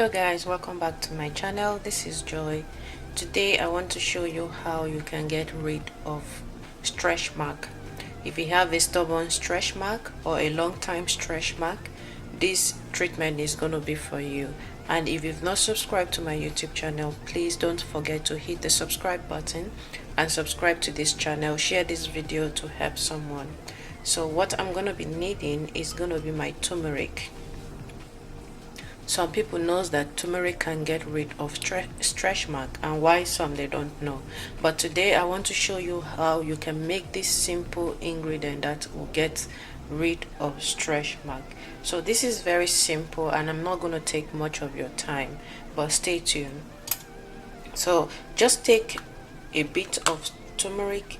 Hello guys, welcome back to my channel. This is Joy. Today I want to show you how you can get rid of stretch mark. If you have a stubborn stretch mark or a long time stretch mark, this treatment is going to be for you. And if you've not subscribed to my YouTube channel, please don't forget to hit the subscribe button and subscribe to this channel. Share this video to help someone. So what I'm going to be needing is going to be my turmeric. Some people knows that turmeric can get rid of stretch mark, and why some they don't know. But today I want to show you how you can make this simple ingredient that will get rid of stretch mark. So this is very simple and I'm not going to take much of your time, but stay tuned. So just take a bit of turmeric,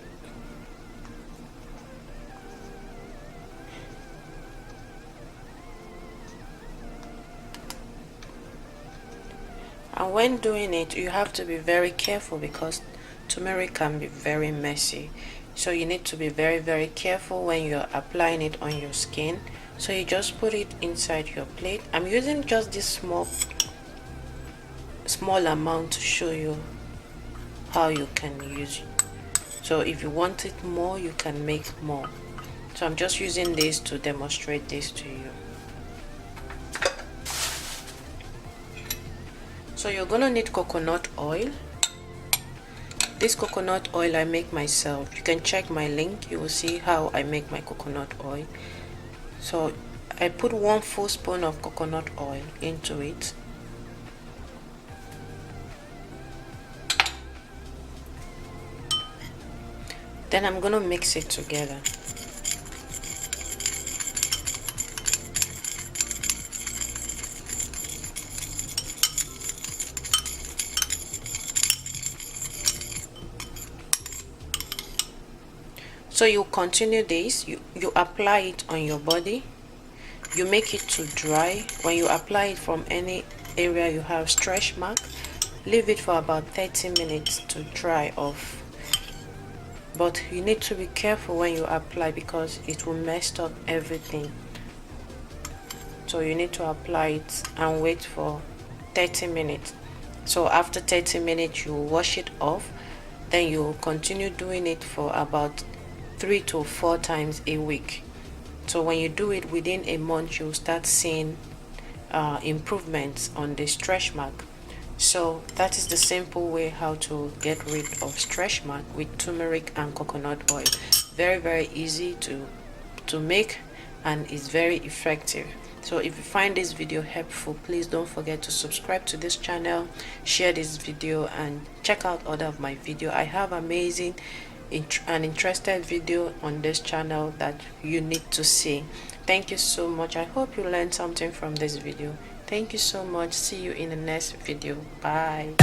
and when doing it you have to be very careful because turmeric can be very messy. So you need to be very careful when you're applying it on your skin. So you just put it inside your plate. I'm using just this small amount to show you how you can use it. So if you want it more, you can make more. So I'm just using this to demonstrate this to you. So you're gonna need coconut oil. This coconut oil I make myself. You can check my link, you will see how I make my coconut oil. So I put 1 full spoon of coconut oil into it. Then I'm gonna mix it together. So you continue this, you apply it on your body, you make it to dry. When you apply it from any area you have stretch mark, leave it for about 30 minutes to dry off. But you need to be careful when you apply because it will mess up everything. So you need to apply it and wait for 30 minutes. So after 30 minutes you wash it off. Then you continue doing it for about 3 to 4 times a week. So when you do it within a month, you'll start seeing improvements on the stretch mark. So that is the simple way how to get rid of stretch mark with turmeric and coconut oil. Very easy to make, and is very effective. So if you find this video helpful, please don't forget to subscribe to this channel, share this video, and check out other of my video. I have amazing an interested video on this channel that you need to see. Thank you so much. I hope you learned something from this video. Thank you so much. See you in the next video. Bye.